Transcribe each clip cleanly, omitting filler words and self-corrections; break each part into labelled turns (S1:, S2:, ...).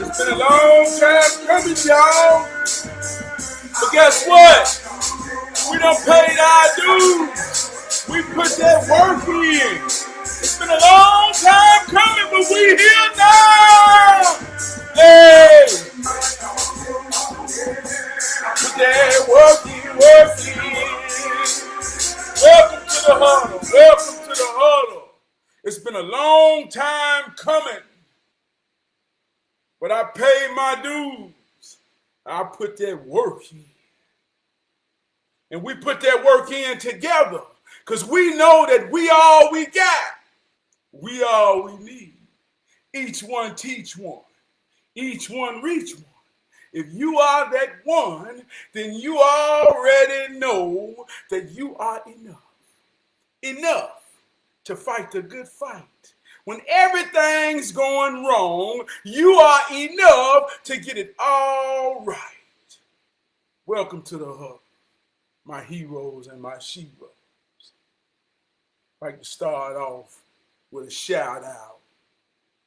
S1: It's been a long time coming, y'all. But guess what? We done paid our dues. We put that work in. It's been a long time coming, but we here now. Hey, put that work in, work in. Welcome to the huddle. Welcome to the huddle. It's been a long time coming, but I paid my dues. I put that work in. And we put that work in together because we know that we all we got. We all we need. Each one teach one. Each one reach one. If you are that one, then you already know that you are enough. Enough to fight the good fight. When everything's going wrong, you are enough to get it all right. Welcome to the hub, my heroes and my sheroes. I'd like to start off with a shout out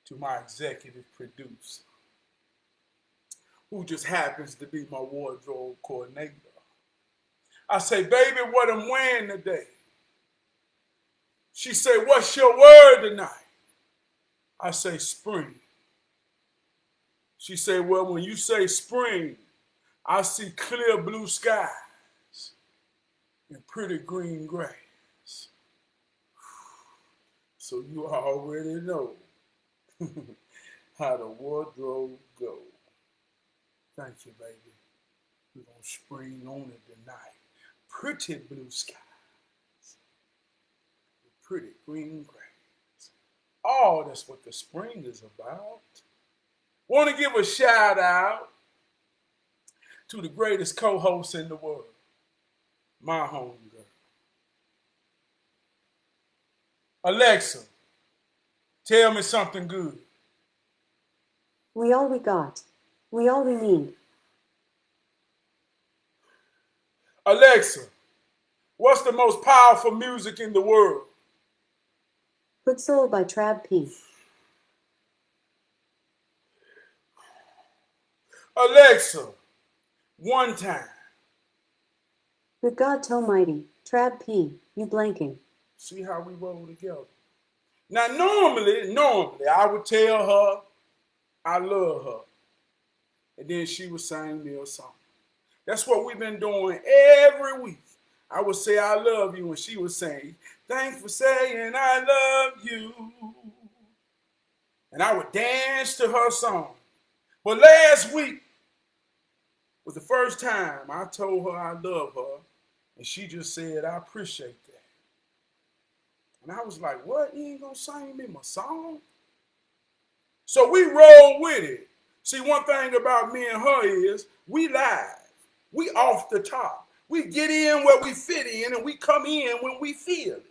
S1: to my executive producer, who just happens to be my wardrobe coordinator. I say, baby, what I'm wearing today? She say, what's your word tonight? I say, spring. She say, well, when you say spring, I see clear blue skies and pretty green grass. So you already know how the wardrobe go. Thank you, baby. We're going to spring on it tonight. Pretty blue skies. Pretty green grass. Oh, that's what the spring is about. Want to give a shout out to the greatest co-host in the world, my homegirl. Alexa, tell me something good.
S2: We all we got. We all we need.
S1: Alexa, what's the most powerful music in the world?
S2: Good Soul by Trab P.
S1: Alexa, one time.
S2: Good God Almighty, Trab P, you blanking.
S1: See how we roll together. Now, normally, I would tell her I love her. And then she would sing me a song. That's what we've been doing every week. I would say I love you, and she would say, thanks for saying I love you. And I would dance to her song. But last week was the first time I told her I love her, and she just said, I appreciate that. And I was like, what? You ain't gonna sing me my song? So we roll with it. See, one thing about me and her is we live. We off the top. We get in where we fit in, and we come in when we feel it.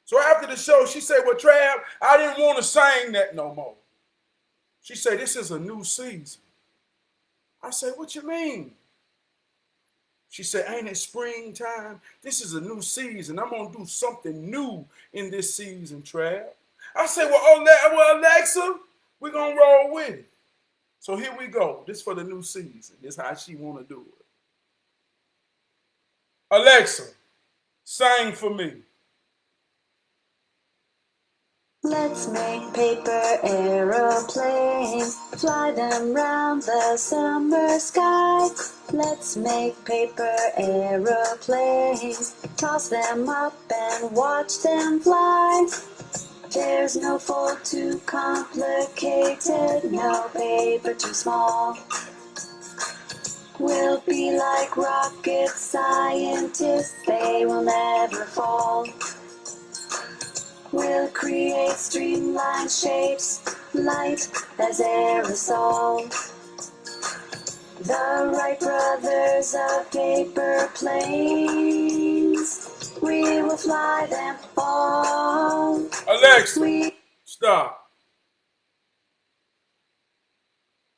S1: So after the show, she said, well, Trav, I didn't want to sing that no more. She said, this is a new season. I said, what you mean? She said, ain't it springtime? This is a new season. I'm going to do something new in this season, Trav. I said, well, Alexa, we're going to roll with it. So here we go. This for the new season. This is how she want to do it. Alexa, sing for me.
S2: Let's make paper aeroplanes, fly them round the summer sky. Let's make paper aeroplanes, toss them up and watch them fly. There's no fold too complicated, no paper too small. We'll be like rocket scientists, they will never fall. We'll create streamlined shapes, light as aerosol. The Wright brothers of paper planes, we will fly them all.
S1: Alexa, stop.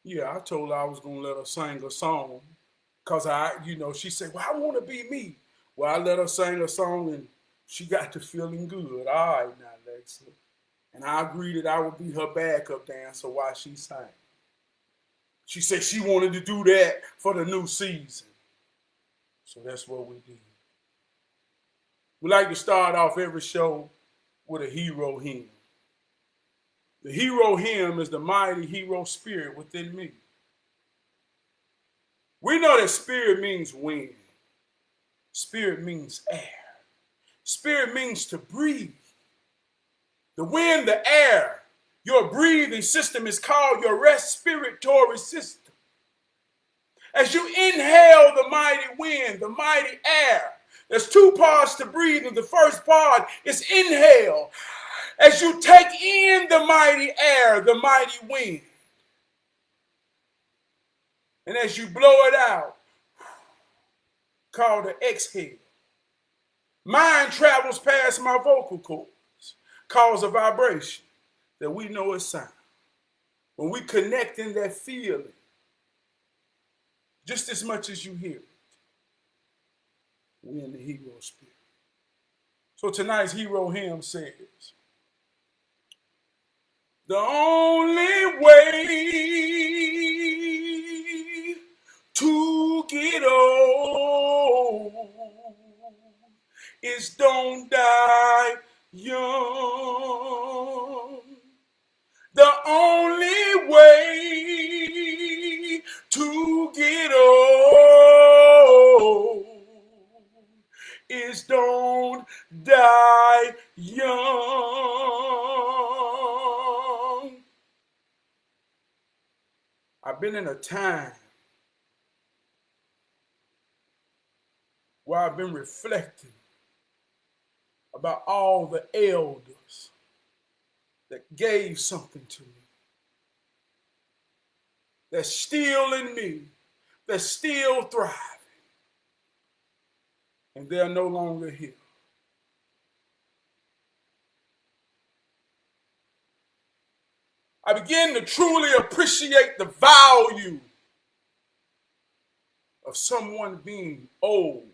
S1: Yeah, I told her I was going to let her sing a song because she said, well, I want to be me. Well, I let her sing a song and she got to feeling good. All right now, Alexa. And I agreed that I would be her backup dancer while she sang. She said she wanted to do that for the new season. So that's what we did. We like to start off every show with a hero hymn. The hero hymn is the mighty hero spirit within me. We know that spirit means wind. Spirit means air. Spirit means to breathe. The wind, the air, your breathing system is called your respiratory system. As you inhale the mighty wind, the mighty air, there's two parts to breathing. The first part is inhale. As you take in the mighty air, the mighty wind, and as you blow it out, called the exhale. Mind travels past my vocal cords, cause a vibration that we know is sound. When we connect in that feeling, just as much as you hear it, we're in the hero spirit. So tonight's hero hymn says, the only way to get old is don't die young. The only way to get old is don't die young. I've been in a time where I've been reflecting about all the elders that gave something to me, that's still in me, that's still thriving, and they're no longer here. I begin to truly appreciate the value of someone being old.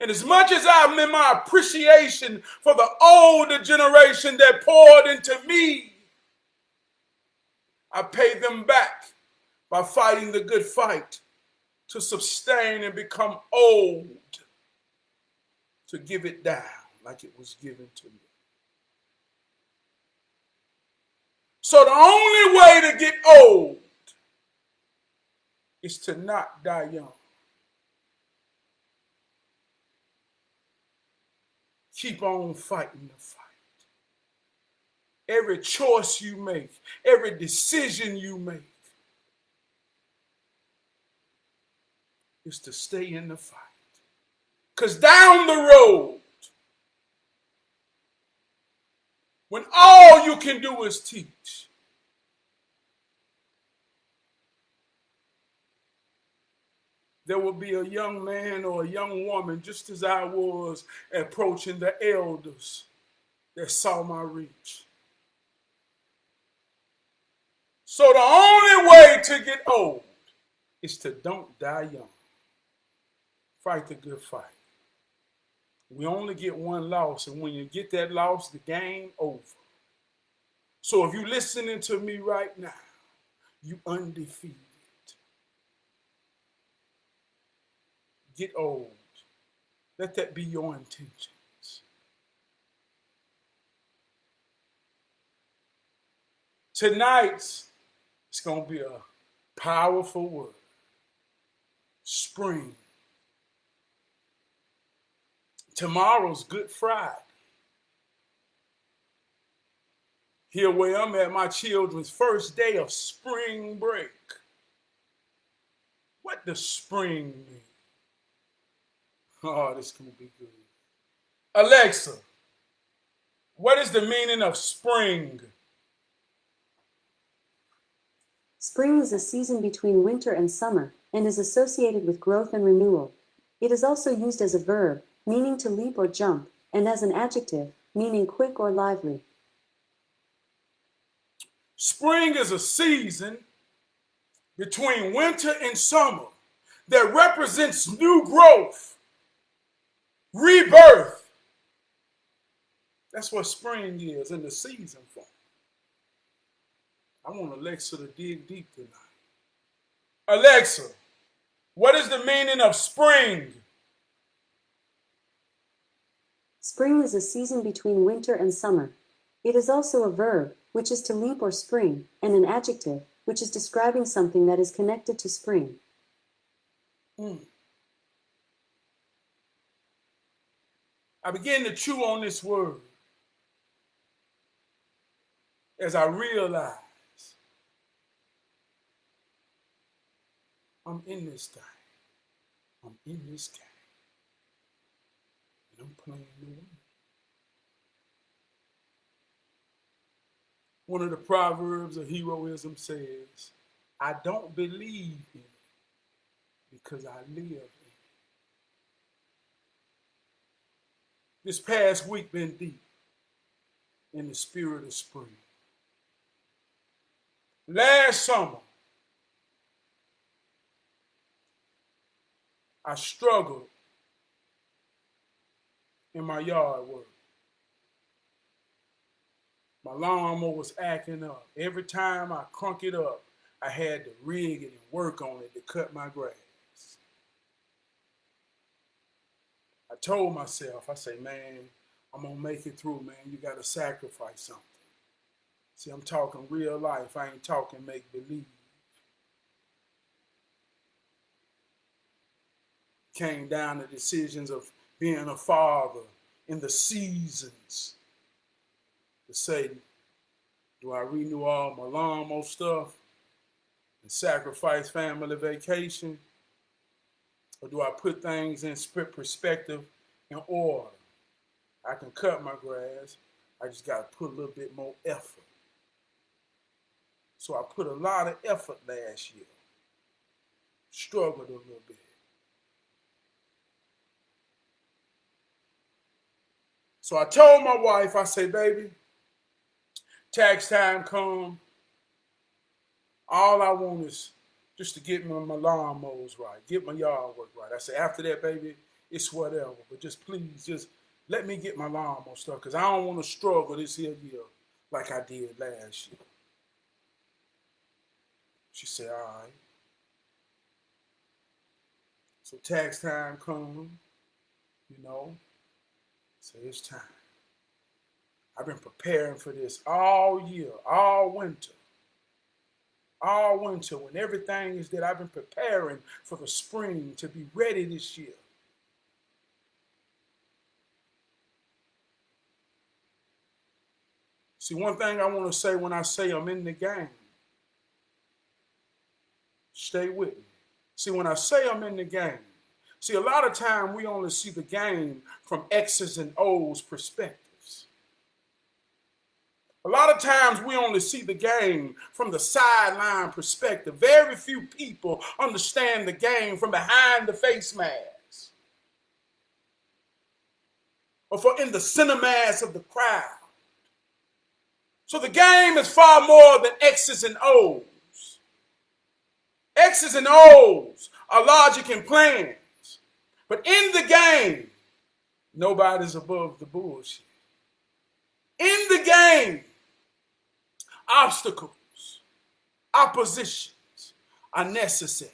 S1: And as much as I'm in my appreciation for the older generation that poured into me, I pay them back by fighting the good fight to sustain and become old, to give it down like it was given to me. So the only way to get old is to not die young. Keep on fighting the fight. Every choice you make, every decision you make is to stay in the fight. Because down the road, when all you can do is teach, there will be a young man or a young woman, just as I was approaching the elders that saw my reach. So the only way to get old is to don't die young. Fight the good fight. We only get one loss, and when you get that loss, the game over. So if you're listening to me right now, you undefeated. Get old. Let that be your intentions. Tonight's it's going to be a powerful word. Spring. Tomorrow's Good Friday. Here where I'm at, my children's first day of spring break. What does spring mean? Oh, this is going to be good. Alexa, what is the meaning of spring?
S3: Spring is a season between winter and summer, and is associated with growth and renewal. It is also used as a verb, meaning to leap or jump, and as an adjective, meaning quick or lively.
S1: Spring is a season between winter and summer that represents new growth, rebirth. That's what spring is in the season form. I want Alexa to dig deep tonight. Alexa, what is the meaning of spring?
S3: Spring is a season between winter and summer. It is also a verb, which is to leap or spring, and an adjective, which is describing something that is connected to spring.
S1: I began to chew on this word as I realized I'm in this thing. I'm in this game. And I'm playing the win. One of the proverbs of heroism says, I don't believe in it because I live in it. This past week been deep in the spirit of spring. Last summer, I struggled in my yard work. My lawnmower was acting up. Every time I crunk it up, I had to rig it and work on it to cut my grass. I told myself, I say, man, I'm going to make it through, man. You got to sacrifice something. See, I'm talking real life. I ain't talking make believe. Came down to decisions of being a father in the seasons. To say, do I renew all my lawnmower stuff and sacrifice family vacation? Or do I put things in perspective in order? I can cut my grass. I just got to put a little bit more effort. So I put a lot of effort last year. Struggled a little bit. So I told my wife, I say, baby, tax time come. All I want is just to get my lawnmowers right, get my yard work right. I say, after that, baby, it's whatever. But just please, just let me get my lawnmower stuff because I don't want to struggle this here year like I did last year. She said, all right. So tax time come, so it's time. I've been preparing for this all year, all winter. All winter, when everything is that I've been preparing for the spring to be ready this year. See, one thing I want to say when I say I'm in the game, stay with me. See, when I say I'm in the game, see, a lot of time we only see the game from X's and O's perspectives. A lot of times we only see the game from the sideline perspective. Very few people understand the game from behind the face mask or for in the cinemass of the crowd. So the game is far more than X's and O's. X's and O's are logic and plans. But in the game, nobody's above the bullshit. In the game, obstacles, oppositions are necessary.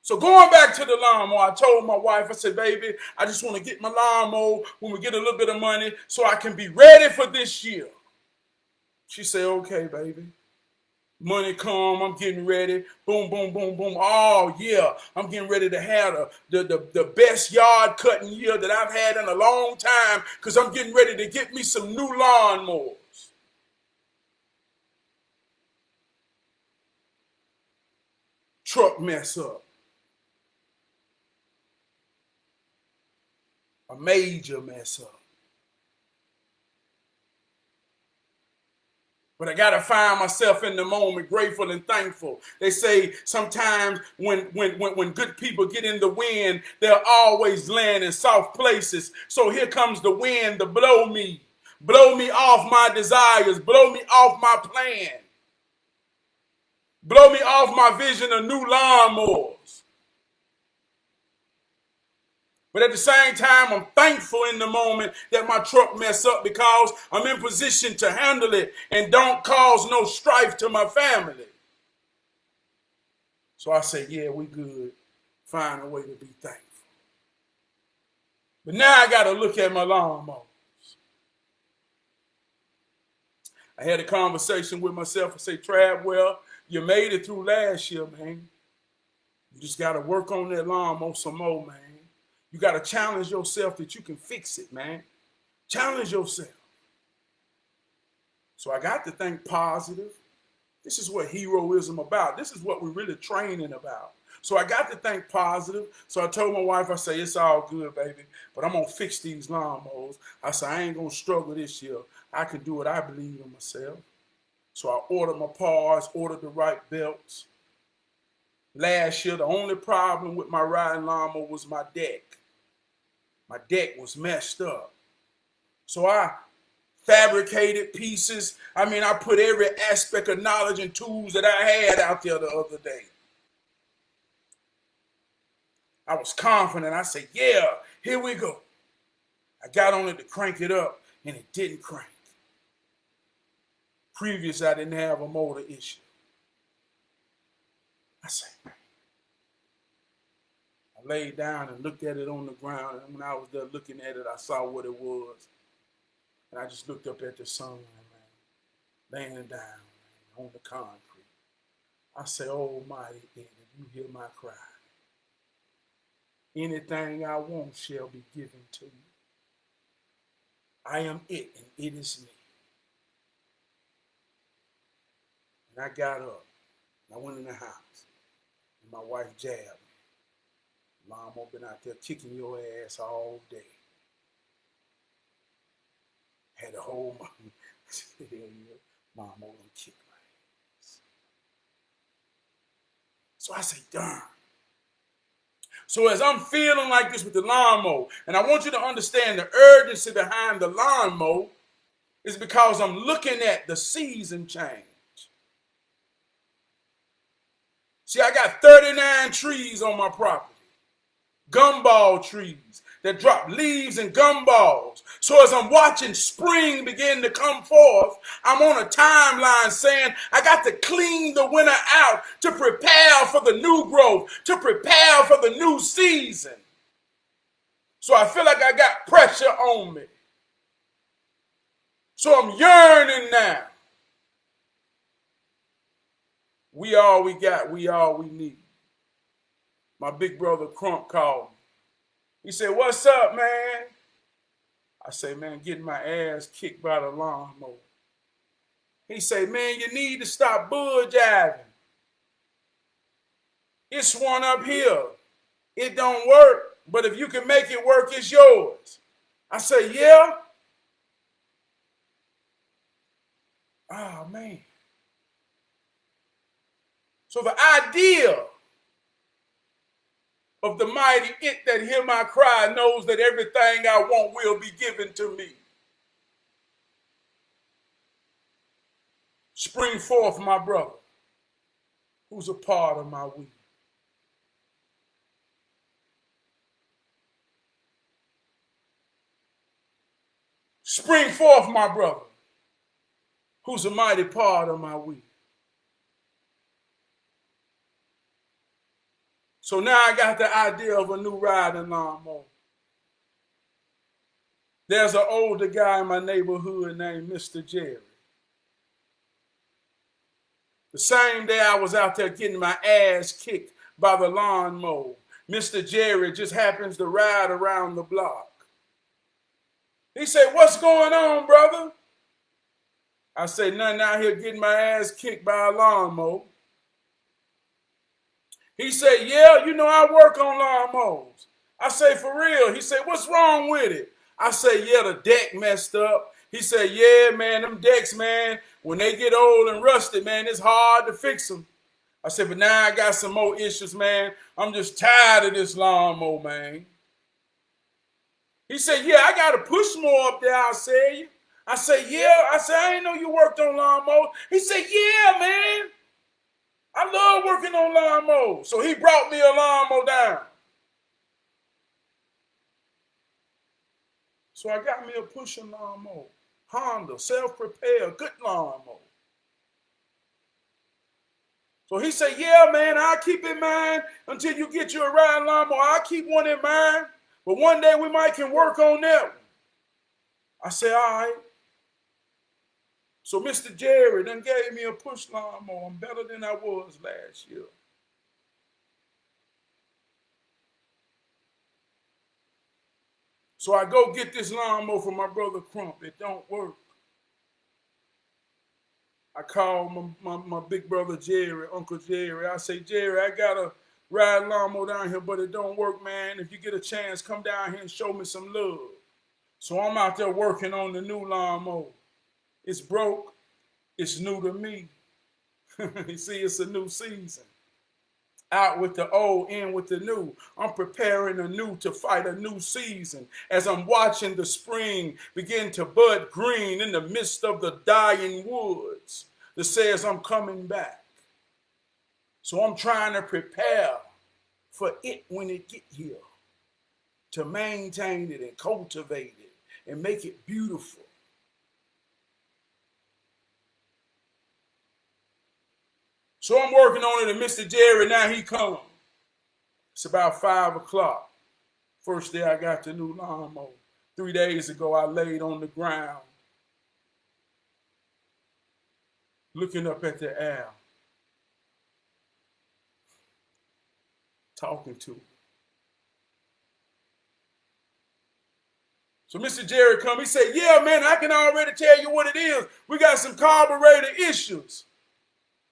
S1: So going back to the lawnmower, I told my wife, I said, baby, I just want to get my lawnmower when we get a little bit of money so I can be ready for this year. She said, okay, baby. Money come, I'm getting ready. Boom, boom, boom, boom. Oh, yeah, I'm getting ready to have the best yard cutting year that I've had in a long time because I'm getting ready to get me some new lawnmowers. Truck mess up. A major mess up. But I got to find myself in the moment grateful and thankful. They say sometimes when good people get in the wind, they'll always land in soft places. So here comes the wind to blow me off my desires, blow me off my plan, blow me off my vision of new lawnmowers. But at the same time, I'm thankful in the moment that my truck messed up because I'm in position to handle it and don't cause no strife to my family. So I say, yeah, we good. Find a way to be thankful. But now I got to look at my lawnmowers. I had a conversation with myself and say, Trav, well, you made it through last year, man. You just got to work on that lawnmower some more, man. You got to challenge yourself that you can fix it, man. Challenge yourself. So I got to think positive. This is what heroism about. This is what we're really training about. So I got to think positive. So I told my wife, I say, it's all good, baby, but I'm going to fix these lawnmowers. I say, I ain't going to struggle this year. I can do it. I believe in myself. So I ordered my parts, ordered the right belts. Last year, the only problem with my riding lawnmower was my deck. My deck was messed up. So I fabricated pieces. I mean, I put every aspect of knowledge and tools that I had out there the other day. I was confident. I said, yeah, here we go. I got on it to crank it up, and it didn't crank. Previous, I didn't have a motor issue. I said, I laid down and looked at it on the ground, and when I was there looking at it, I saw what it was. And I just looked up at the sun, man, laying down on the concrete. I said, Almighty, if you hear my cry, anything I want shall be given to me. I am it, and it is me. And I got up, and I went in the house, and my wife jabbed me. Mom, I've been out there kicking your ass all day. Had to hold my, Mom, I'm gonna kick my ass. So I say, darn. So as I'm feeling like this with the lawnmower, and I want you to understand the urgency behind the lawnmower is because I'm looking at the season change. See, I got 39 trees on my property. Gumball trees that drop leaves and gumballs. So as I'm watching spring begin to come forth, I'm on a timeline saying I got to clean the winter out to prepare for the new growth, to prepare for the new season. So I feel like I got pressure on me. So I'm yearning now. We all we got, we all we need. My big brother Crump called me. He said, what's up, man? I say, man, getting my ass kicked by the lawnmower. He said, man, you need to stop bull jiving. It's one up here. It don't work, but if you can make it work, it's yours. I say, yeah? Oh, man. So the idea of the mighty it that hear my cry knows that everything I want will be given to me. Spring forth, my brother, who's a part of my will. Spring forth, my brother, who's a mighty part of my will. So now I got the idea of a new riding lawnmower. There's an older guy in my neighborhood named Mr. Jerry. The same day I was out there getting my ass kicked by the lawnmower, Mr. Jerry just happens to ride around the block. He said, what's going on, brother? I say, nothing, out here getting my ass kicked by a lawnmower. He said, yeah, you know, I work on lawnmowers. I say, for real? He said, what's wrong with it? I say, yeah, the deck messed up. He said, yeah, man, them decks, man, when they get old and rusted, man, it's hard to fix them. I said, but now I got some more issues, man. I'm just tired of this lawnmower, man. He said, yeah, I got to push more up there, I'll say you. I said, yeah. I said, I didn't know you worked on lawnmowers. He said, yeah, man. I love working on lawnmowers. So he brought me a lawnmower down. So I got me a pushing lawnmower. Honda, self-propelled, good lawnmower. So he said, yeah, man, I'll keep in mind until you get you a riding lawnmower. I'll keep one in mind, but one day we might can work on that one. I said, all right. So Mr. Jerry done gave me a push lawnmower. I'm better than I was last year. So I go get this lawnmower from my brother Crump. It don't work. I call my big brother Jerry, Uncle Jerry. I say, Jerry, I got a ride lawnmower down here, but it don't work, man. If you get a chance, come down here and show me some love. So I'm out there working on the new lawnmower. It's broke. It's new to me. You see, it's a new season. Out with the old, in with the new. I'm preparing anew to fight a new season as I'm watching the spring begin to bud green in the midst of the dying woods that says I'm coming back. So I'm trying to prepare for it when it get here, to maintain it and cultivate it and make it beautiful. So I'm working on it, and Mr. Jerry, now he comes. It's about 5 o'clock. First day I got the new lawnmower. 3 days ago, I laid on the ground, looking up at the air, talking to him. So Mr. Jerry come, he said, yeah, man, I can already tell you what it is. We got some carburetor issues.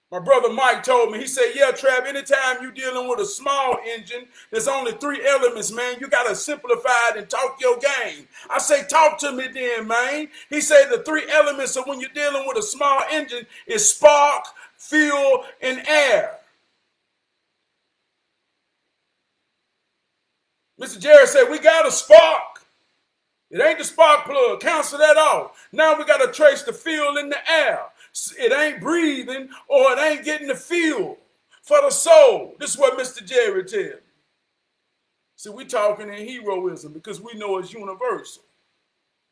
S1: My brother Mike told me, he said, yeah, Trav, anytime you're dealing with a small engine, there's only 3 elements, man. You got to simplify it and talk your game. I say, talk to me then, man. He said the 3 elements of when you're dealing with a small engine is spark, fuel, and air. Mr. Jerry said, we got a spark. It ain't the spark plug. Cancel that off. Now we got to trace the fuel in the air. It ain't breathing or it ain't getting the fuel for the soul. This is what Mr. Jerry tells me. See, we talking in heroism because we know it's universal.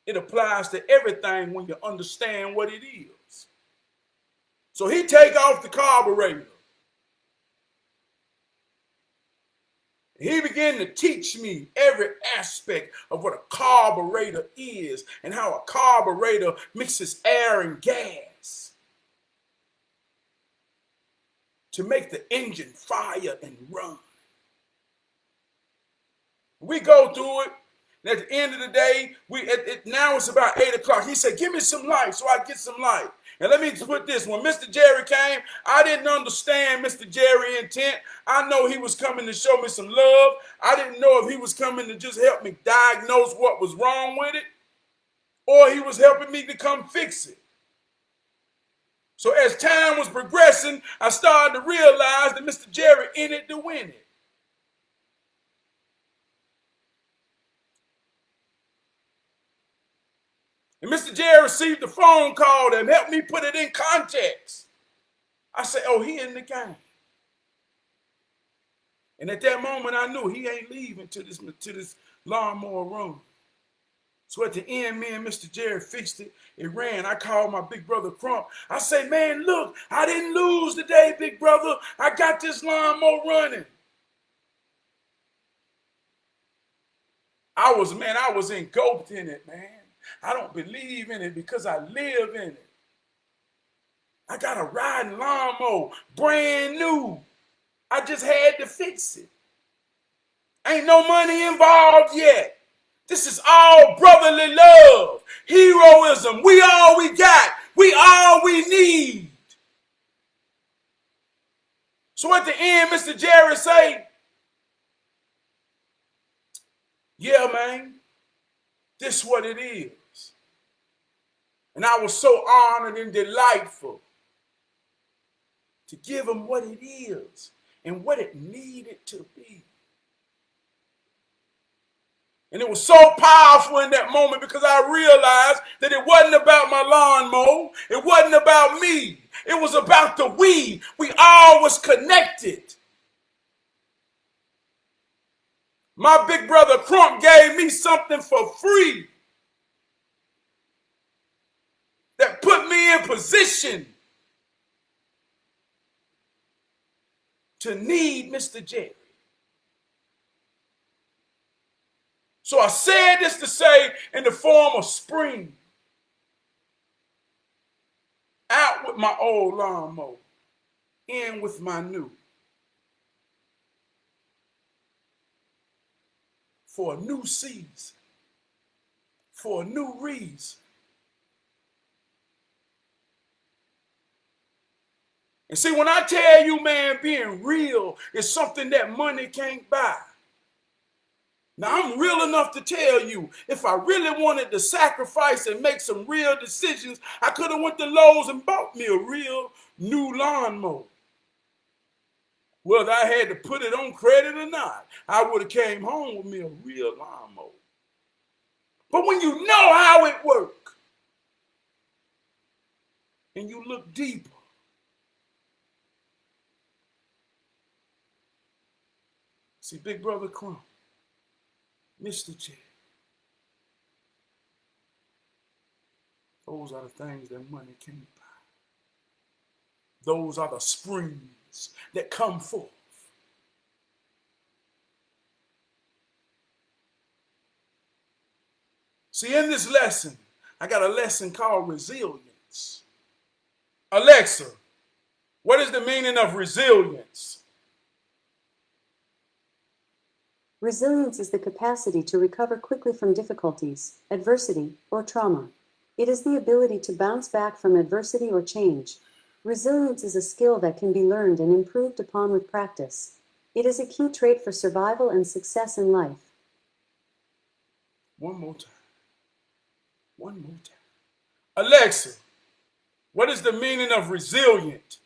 S1: It applies to everything when you understand what it is. So he take off the carburetor. He began to teach me every aspect of what a carburetor is and how a carburetor mixes air and gas to make the engine fire and run. We go through it, and at the end of the day, now it's about 8 o'clock. He said, give me some light, so I get some light. And let me put this, when Mr. Jerry came, I didn't understand Mr. Jerry's intent. I know he was coming to show me some love. I didn't know if he was coming to just help me diagnose what was wrong with it, or he was helping me to come fix it. So as time was progressing, I started to realize that Mr. Jerry in it to win it. And Mr. Jerry received a phone call that helped me put it in context. I said, oh, he in the game. And at that moment, I knew he ain't leaving to this lawnmower room. So at the end, me and Mr. Jerry fixed it. It ran. I called my big brother Crump. I say, man, look, I didn't lose today, big brother. I got this lawnmower running. I was engulfed in it, man. I don't believe in it because I live in it. I got a riding lawnmower, brand new. I just had to fix it. Ain't no money involved yet. This is all brotherly love, heroism. We all we got. We all we need. So at the end, Mr. Jerry say, yeah, man, this is what it is. And I was so honored and delightful to give him what it is and what it needed to be. And it was so powerful in that moment because I realized that it wasn't about my lawnmower. It wasn't about me. It was about the we. We all was connected. My big brother Crump gave me something for free position to need Mr. Jerry. So I said this to say in the form of spring. Out with my old lawnmower, in with my new. For a new season, for a new reason. And see, when I tell you, man, being real is something that money can't buy. Now, I'm real enough to tell you, if I really wanted to sacrifice and make some real decisions, I could have went to Lowe's and bought me a real new lawnmower. Whether I had to put it on credit or not, I would have came home with me a real lawnmower. But when you know how it works, and you look deeper, see, Big Brother Crump, Mr. J, those are the things that money can't buy. Those are the springs that come forth. See, in this lesson, I got a lesson called resilience. Alexa, what is the meaning of resilience?
S3: Resilience is the capacity to recover quickly from difficulties, adversity, or trauma. It is the ability to bounce back from adversity or change. Resilience is a skill that can be learned and improved upon with practice. It is a key trait for survival and success in life.
S1: One more time. One more time. Alexa, what is the meaning of resilient?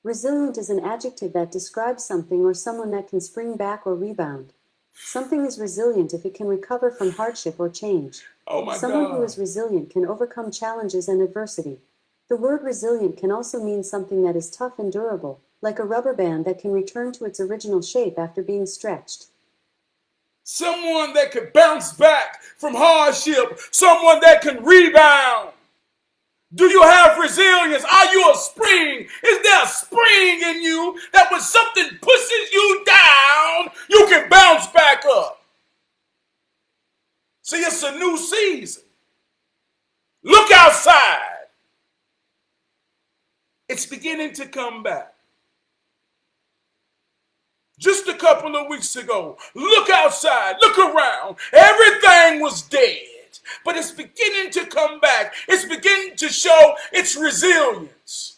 S3: Resilient is an adjective that describes something or someone that can spring back or rebound. Something is resilient if it can recover from hardship or change.
S1: Oh my
S3: Someone
S1: God.
S3: who is resilient can overcome challenges and adversity. The word resilient can also mean something that is tough and durable, like a rubber band that can return to its original shape after being stretched.
S1: Someone that can bounce back from hardship. Someone that can rebound. Do you have resilience? Are you a spring? Is there a spring in you that when something pushes you down, you can bounce back up? See, it's a new season. Look outside. It's beginning to come back. Just a couple of weeks ago, look outside, look around. Everything was dead. But it's beginning to come back. It's beginning to show its resilience.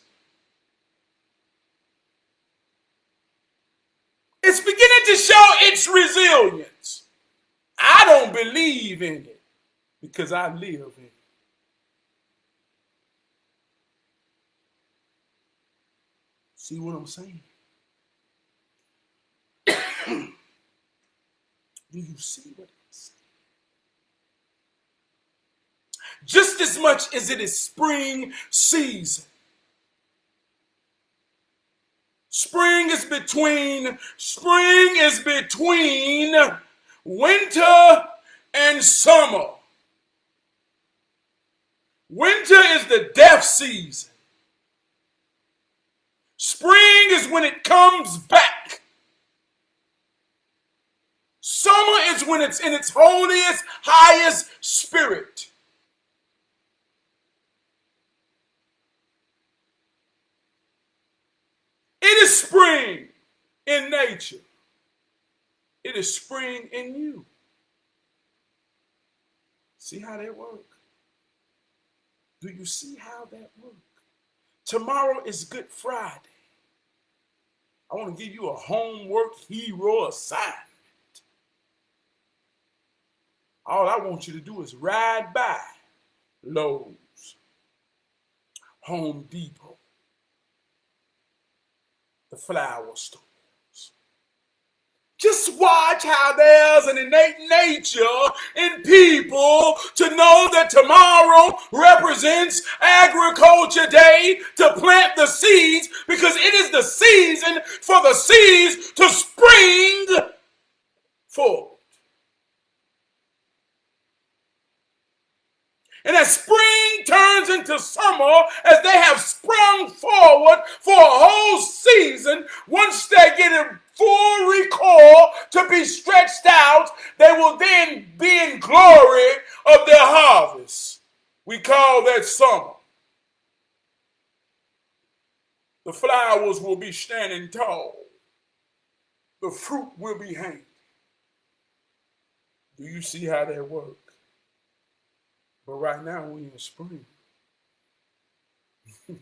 S1: It's beginning to show its resilience. I don't believe in it because I live in it. See what I'm saying? Do you see what I'm saying? Just as much as it is spring season. Spring is between winter and summer. Winter is the death season. Spring is when it comes back. Summer is when it's in its holiest, highest spirit. It is spring in nature. It is spring in you. See how that works? Do you see how that works? Tomorrow is Good Friday. I want to give you a homework hero assignment. All I want you to do is ride by Lowe's, Home Depot, the flower stores. Just watch how there's an innate nature in people to know that tomorrow represents Agriculture Day to plant the seeds because it is the season for the seeds to spring forward. And as spring turns into summer, as they have sprung forward for a whole season, once they get a full recall to be stretched out, they will then be in glory of their harvest. We call that summer. The flowers will be standing tall. The fruit will be hanging. Do you see how that works? But right now we're in spring. Do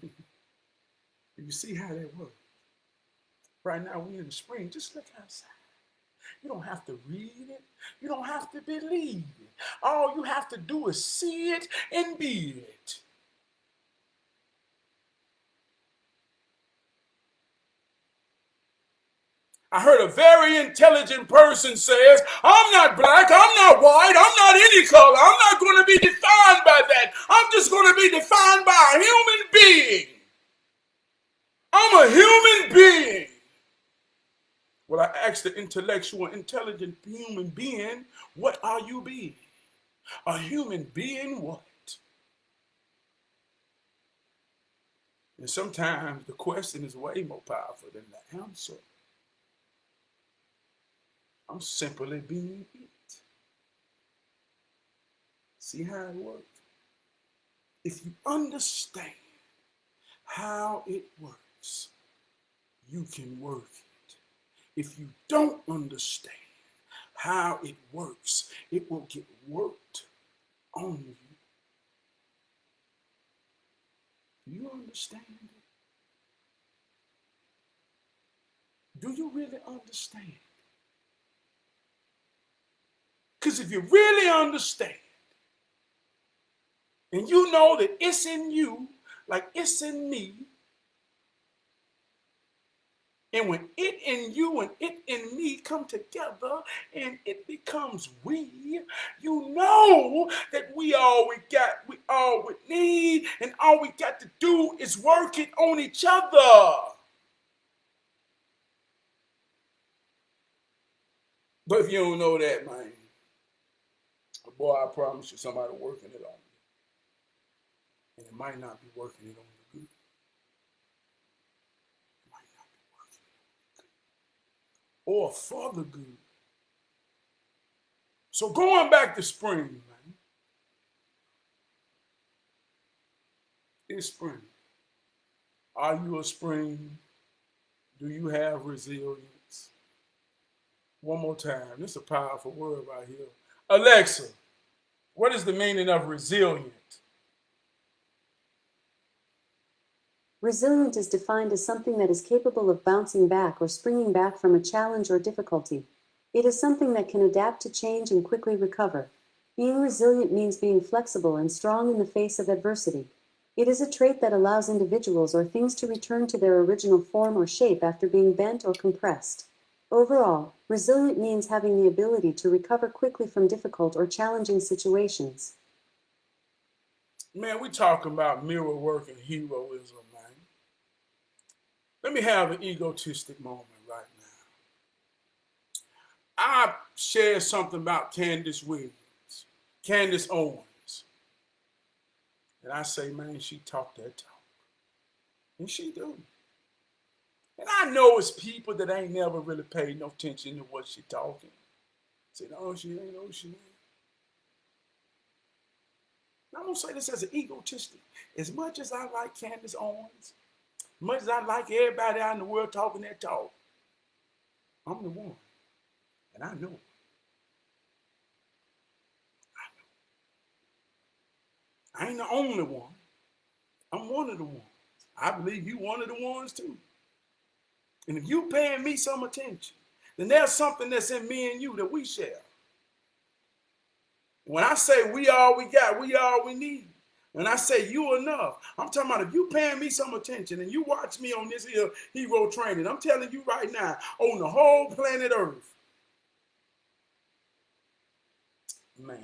S1: you see how that works? Right now we're in the spring. Just look outside. You don't have to read it. You don't have to believe it. All you have to do is see it and be it. I heard a very intelligent person says, I'm not black, I'm not white, I'm not any color. I'm not going to be defined by that. I'm just going to be defined by a human being. I'm a human being. Well, I asked the intellectual, intelligent human being, what are you being? A human being what? And sometimes the question is way more powerful than the answer. I'm simply being it. See how it works? If you understand how it works, you can work it. If you don't understand how it works, it will get worked on you. Do you understand it? Do you really understand? Because if you really understand, and you know that it's in you, like it's in me, and when it in you and it in me come together and it becomes we, you know that we all we need, and all we got to do is work it on each other. But if you don't know that, man, boy, I promise you somebody working it on you. And it might not be working it on the good. It might not be working or for the good. So going back to spring, man. It's spring. Are you a spring? Do you have resilience? One more time. This is a powerful word right here. Alexa, what is the meaning of resilient?
S3: Resilient is defined as something that is capable of bouncing back or springing back from a challenge or difficulty. It is something that can adapt to change and quickly recover. Being resilient means being flexible and strong in the face of adversity. It is a trait that allows individuals or things to return to their original form or shape after being bent or compressed. Overall, resilient means having the ability to recover quickly from difficult or challenging situations.
S1: Man, we talking about mirror work and heroism, man. Let me have an egotistic moment right now. I shared something about Candace Williams, Candace Owens. And I say, man, she talked that talk. And she do. And I know it's people that ain't never really paid no attention to what she talking. Say, no, she ain't, no, she ain't. I'm going to say this as an egotistic. As much as I like Candace Owens, as much as I like everybody out in the world talking that talk, I'm the one. And I know it. I ain't the only one. I'm one of the ones. I believe you one of the ones too. And if you paying me some attention, then there's something that's in me and you that we share. When I say we all we got, we all we need. When I say you enough, I'm talking about if you paying me some attention and you watch me on this here hero training, I'm telling you right now, on the whole planet Earth, man,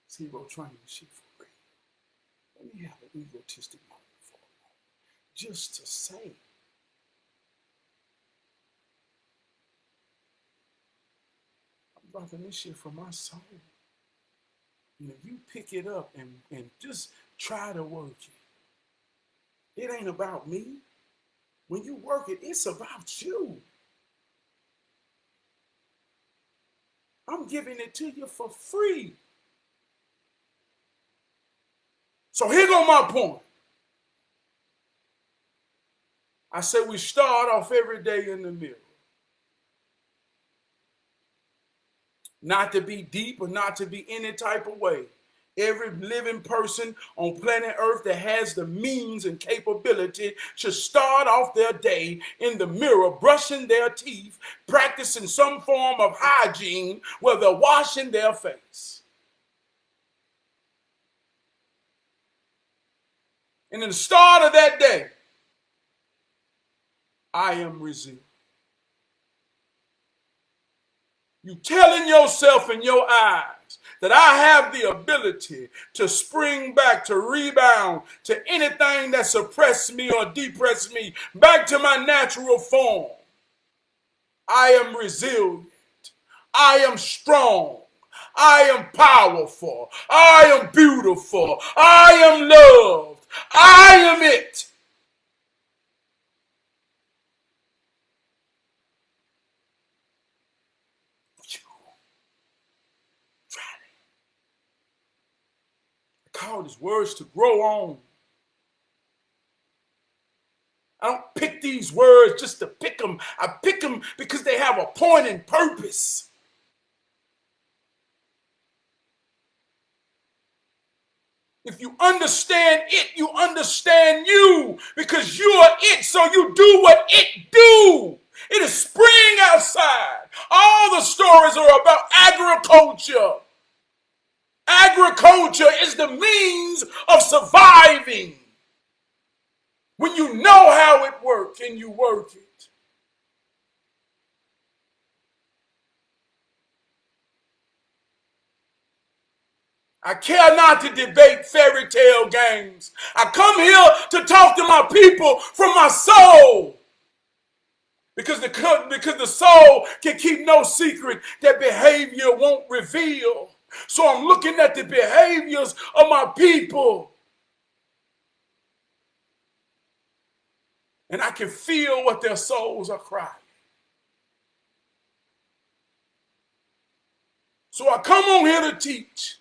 S1: this hero training shit for real. Let me have an egotistic moment for a moment. Just to say, I'm dropping this shit from my soul. And if you pick it up and just try to work it ain't about me. When you work it, it's about you. I'm giving it to you for free. So here go my point. I said we start off every day in the mirror. Not to be deep or not to be any type of way. Every living person on planet Earth that has the means and capability should start off their day in the mirror, brushing their teeth, practicing some form of hygiene where they're washing their face. And in the start of that day, I am resilient. You telling yourself in your eyes that I have the ability to spring back, to rebound to anything that suppressed me or depressed me back to my natural form. I am resilient. I am strong. I am powerful. I am beautiful. I am loved. I am it. Call these words to grow on. I don't pick these words just to pick them. I pick them because they have a point and purpose. If you understand it, you understand you because you are it, so you do what it do. It is spring outside. All the stories are about agriculture. Agriculture is the means of surviving. When you know how it works and you work it. I care not to debate fairy tale games. I come here to talk to my people from my soul. Because the soul can keep no secret that behavior won't reveal. So I'm looking at the behaviors of my people. And I can feel what their souls are crying. So I come on here to teach.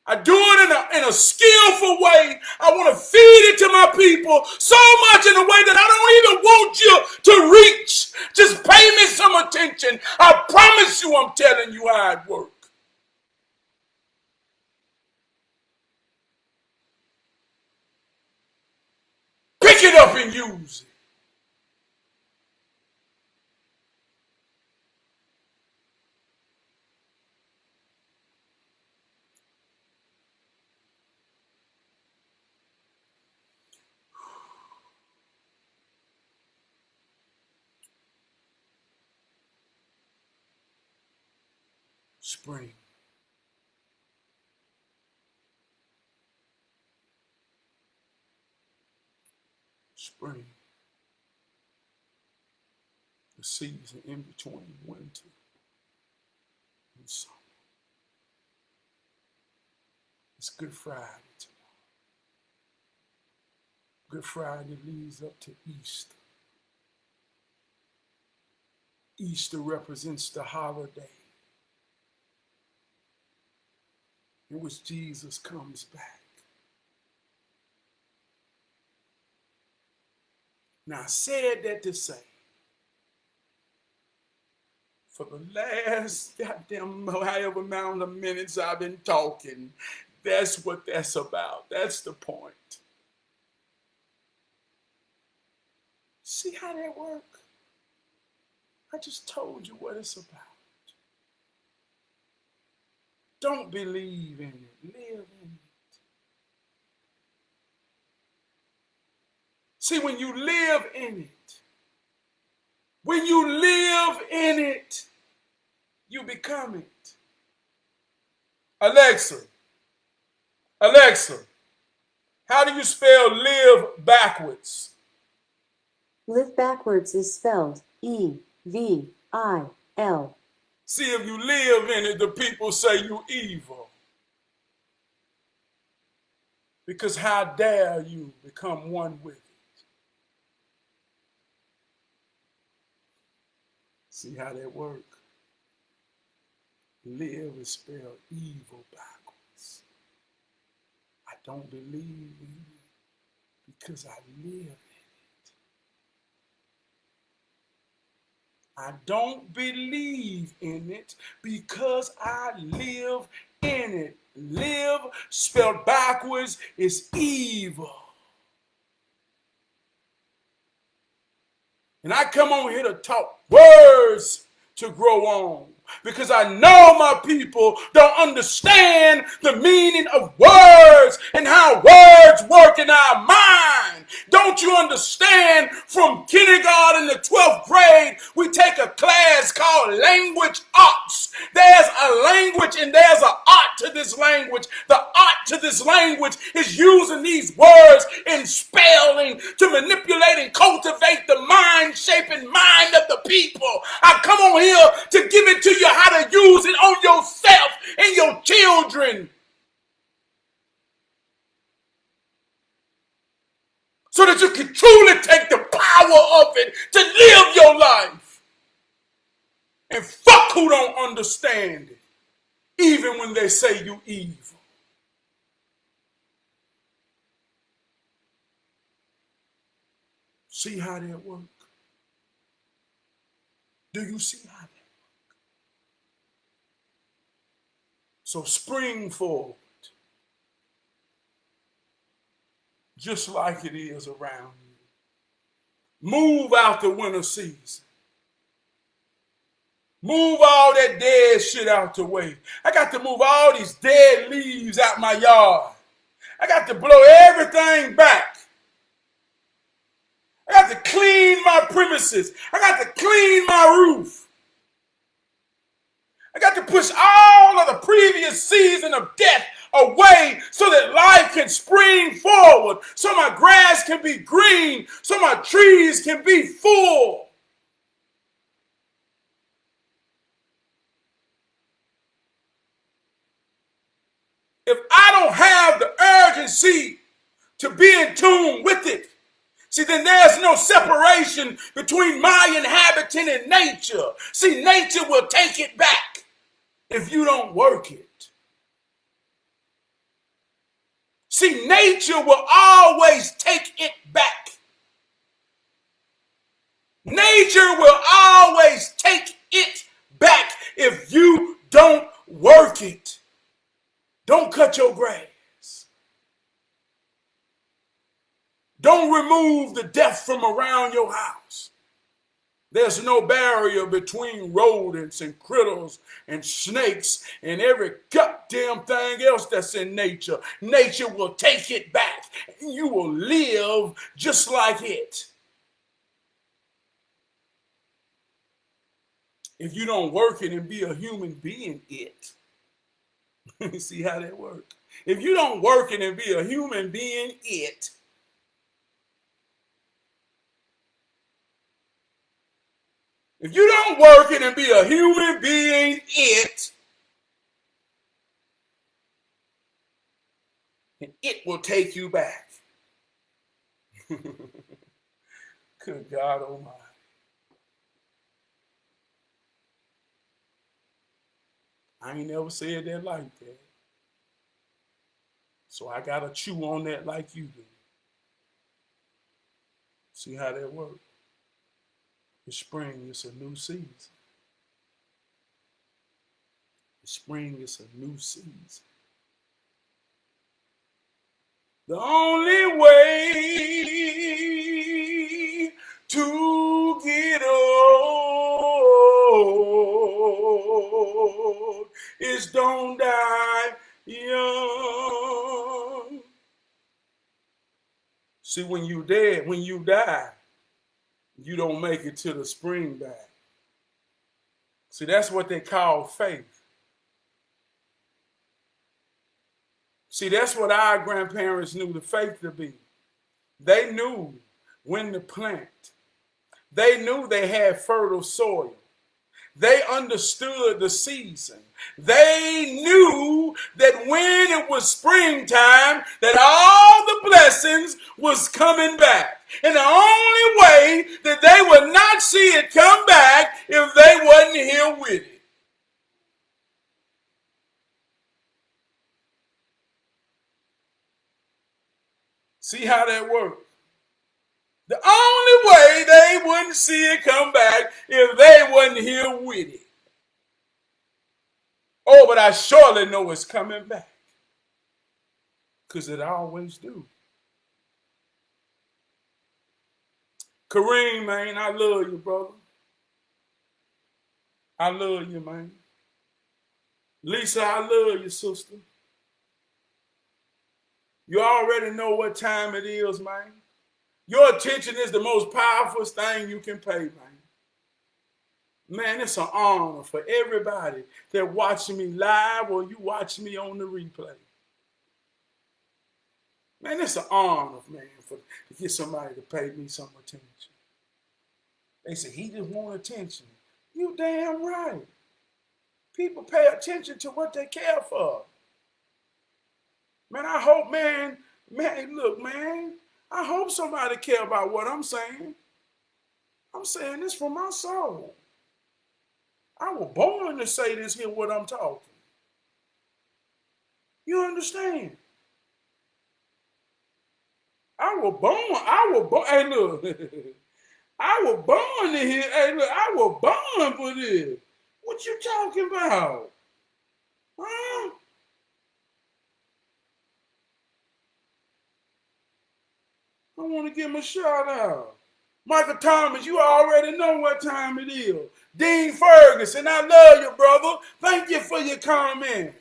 S1: I do it in a skillful way. I want to feed it to my people so much in a way that I don't even want you to reach. Just pay me some attention. I promise you I'm telling you how it works. Pick it up and use it. Spring. Spring. The season in between winter and summer. It's Good Friday tomorrow. Good Friday leads up to Easter. Easter represents the holiday in which Jesus comes back. Now, I said that to say, for the last goddamn however amount of minutes I've been talking, that's what that's about. That's the point. See how that works? I just told you what it's about. Don't believe in it. Live in it. See, when you live in it, you become it. Alexa, how do you spell live backwards?
S3: Live backwards is spelled E-V-I-L.
S1: See, if you live in it, the people say you evil. Because how dare you become one with it? See how that works? Live is spelled evil backwards. I don't believe in it because I live in it. I don't believe in it because I live in it. Live spelled backwards is evil. And I come on here to talk words to grow on. Because I know my people don't understand the meaning of words and how words work in our mind. Don't you understand? From kindergarten to 12th grade, we take a class called language arts. There's a language and there's an art to this language. The art to this language is using these words in spelling to manipulate and cultivate the mind-shaping mind of the people. I come on here to give it to you how to use it on yourself and your children. So that you can truly take the power of it to live your life. And fuck who don't understand it, even when they say you evil. See how that works? Do you see how that works? So spring forward, just like it is around you. Move out the winter season. Move all that dead shit out the way. I got to move all these dead leaves out my yard. I got to blow everything back. I got to clean my premises. I got to clean my roof. I got to push all of the previous season of death away so that life can spring forward, so my grass can be green, so my trees can be full. If I don't have the urgency to be in tune with it, see, then there's no separation between my inhabitant and nature. See, nature will take it back if you don't work it. See, nature will always take it back. Nature will always take it back if you don't work it. Don't cut your grass. Don't remove the death from around your house. There's no barrier between rodents and critters and snakes and every goddamn thing else that's in nature. Nature will take it back. And you will live just like it. If you don't work it and be a human being, it. See how that works? If you don't work it and be a human being, it. If you don't work it and be a human being, it will take you back. Good God Almighty. I ain't never said that like that. So I got to chew on that like you do. See how that works? The spring is a new season. The spring is a new season. The only way to get old is don't die young. See, when you dead, when you die, you don't make it to the spring back. See, that's what they call faith. See, that's what our grandparents knew the faith to be. They knew when to plant. They knew they had fertile soil. They understood the season. They knew that when it was springtime, that all the blessings was coming back. And the only way that they would not see it come back if they wasn't here with it. See how that works? The only way they wouldn't see it come back if they wasn't here with it. Oh, but I surely know it's coming back. Because it always do. Kareem, man, I love you, brother. I love you, man. Lisa, I love you, sister. You already know what time it is, man. Your attention is the most powerful thing you can pay, man. Man, it's an honor for everybody that watching me live or you watch me on the replay. Man, it's an honor, man, to get somebody to pay me some attention. They say, he just want attention. You damn right. People pay attention to what they care for. Man, I hope, man, look, man, I hope somebody care about what I'm saying. I'm saying this from my soul. I was born to say this here, what I'm talking. You understand? I was born, hey look, I was born to hear, hey look, I was born for this. What you talking about? Huh? I want to give him a shout out. Michael Thomas, you already know what time it is. Dean Ferguson, I love you, brother. Thank you for your comment.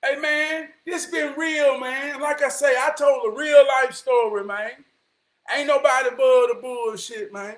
S1: Hey, man, this been real, man. Like I say, I told a real life story, man. Ain't nobody above the bullshit, man.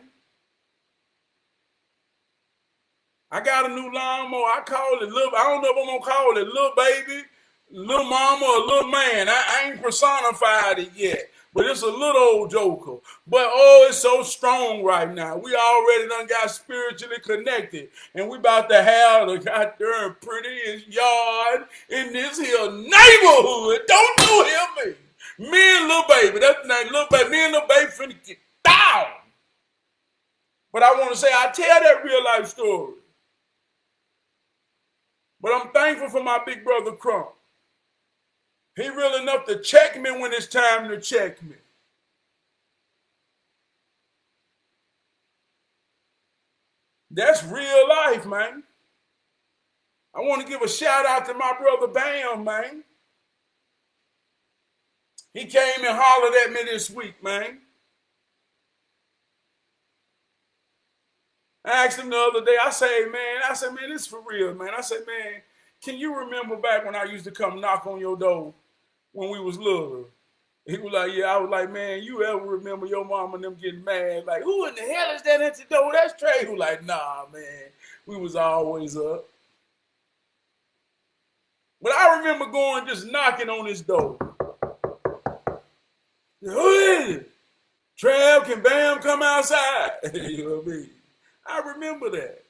S1: I got a new lawnmower. I call it little, I don't know if I'm going to call it little baby, little mama, or little man. I ain't personified it yet. But it's a little old joker. But oh, it's so strong right now. We already done got spiritually connected. And we about to have the goddamn prettiest yard in this here neighborhood. Don't you hear me? Me and little baby. That's the name, little baby. Me and little baby finna get down. But I want to say, I tell that real life story. But I'm thankful for my big brother Crump. He real enough to check me when it's time to check me. That's real life, man. I want to give a shout out to my brother Bam, man. He came and hollered at me this week, man. I asked him the other day, I said, man, this is for real, man. I said, man, can you remember back when I used to come knock on your door when we was little? He was like, yeah. I was like, man, you ever remember your mom and them getting mad? Like, who in the hell is that at the door? That's Trey. He was like, nah, man. We was always up. But I remember going just knocking on his door. Who is it? Trav, can Bam come outside? You know what I mean? I remember that.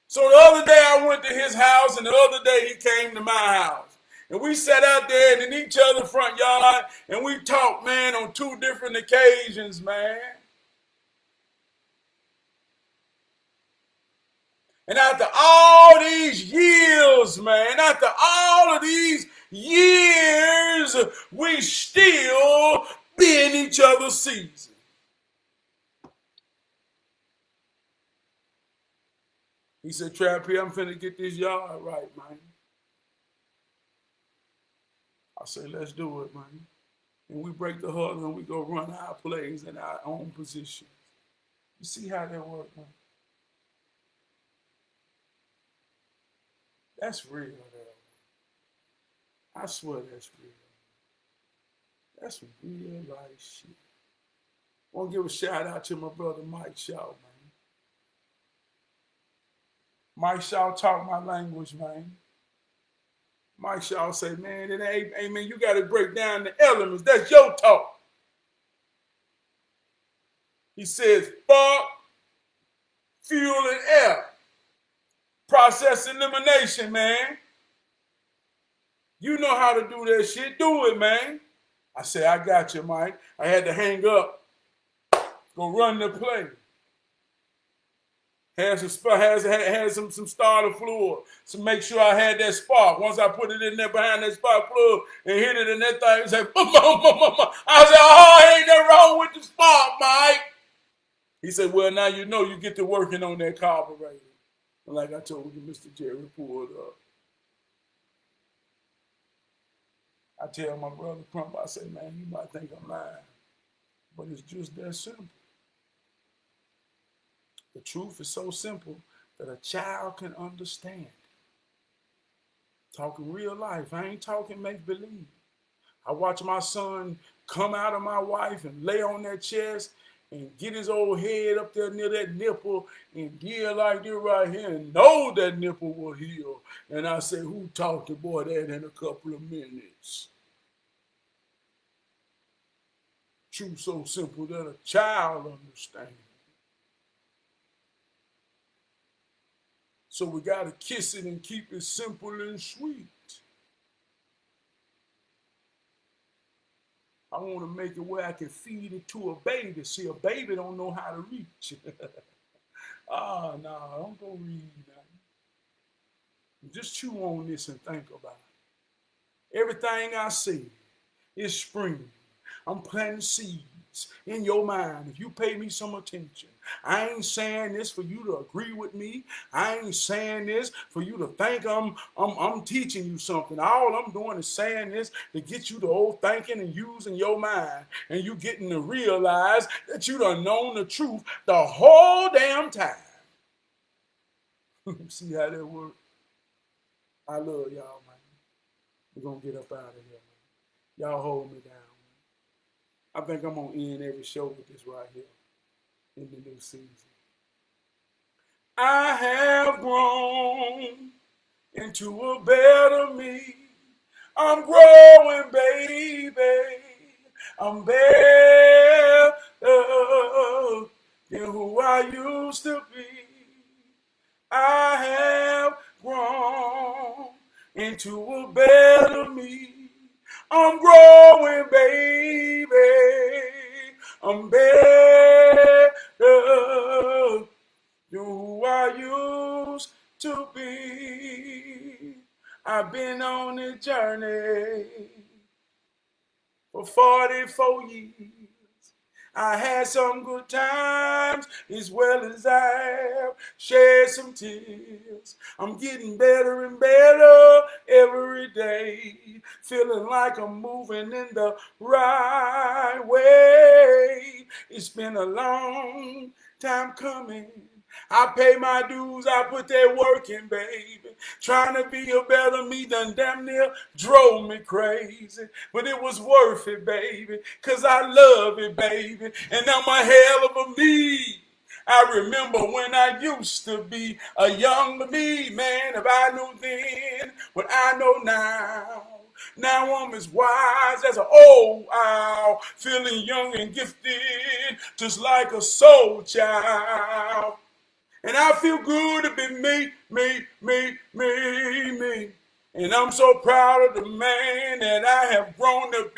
S1: So the other day I went to his house and the other day he came to my house. And we sat out there in each other's front yard and we talked, man, on 2 different occasions, man. And after all these years, man, after all of these years, we still be in each other's season. He said, Trap here, I'm finna get this yard right, man. I said, let's do it, man. And we break the huddle and we go run our plays in our own positions. You see how that works, man? That's real, though. I swear that's real. That's some real life shit. I want to give a shout out to my brother Mike Shaw, man. Mike Shaw taught my language, man. Mike Shaw say, man, hey, man, you got to break down the elements. That's your talk. He says spark, fuel, and air. Process elimination, man. You know how to do that shit. Do it, man. I said, I got you, Mike. I had to hang up, go run the play. Had some starter fluid to make sure I had that spark. Once I put it in there behind that spark plug and hit it in that thing, it said, boom, boom, boom, boom, boom. I said, oh, ain't nothing wrong with the spark, Mike. He said, well, now you know you get to working on that carburetor. And like I told you, Mr. Jerry pulled up. I tell my brother Crump, I say, man, you might think I'm lying, but it's just that simple. The truth is so simple that a child can understand. Talking real life. I ain't talking make-believe. I watch my son come out of my wife and lay on that chest and get his old head up there near that nipple and deal like this right here and know that nipple will heal. And I say, who taught the boy that in a couple of minutes? Truth so simple that a child understands. So we got to kiss it and keep it simple and sweet. I want to make it where I can feed it to a baby. See, a baby don't know how to reach. No, don't go read nothing. Just chew on this and think about it. Everything I say is spring. I'm planting seeds in your mind. If you pay me some attention, I ain't saying this for you to agree with me. I ain't saying this for you to think I'm teaching you something. All I'm doing is saying this to get you to old thinking and using your mind, and you getting to realize that you done known the truth the whole damn time. See how that works? I love y'all, man. We're gonna get up out of here, man. Y'all hold me down. I think I'm going to end every show with this right here in the new season. I have grown into a better me. I'm growing, baby. I'm better than who I used to be. I have grown into a better me. I'm growing, baby. I'm better than who I used to be. I've been on a journey for 44 years. I had some good times as well as I have shed some tears. I'm getting better and better every day, feeling like I'm moving in the right way. It's been a long time coming. I pay my dues, I put that work in, baby. Trying to be a better me done damn near drove me crazy. But it was worth it, baby, cause I love it, baby. And I'm a hell of a me. I remember when I used to be a young me, man. If I knew then what I know now. Now I'm as wise as an old owl, feeling young and gifted, just like a soul child. And I feel good to be me. And I'm so proud of the man that I have grown to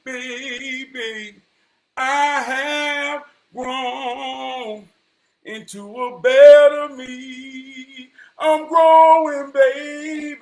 S1: be. I have grown into a better me. I'm growing, baby.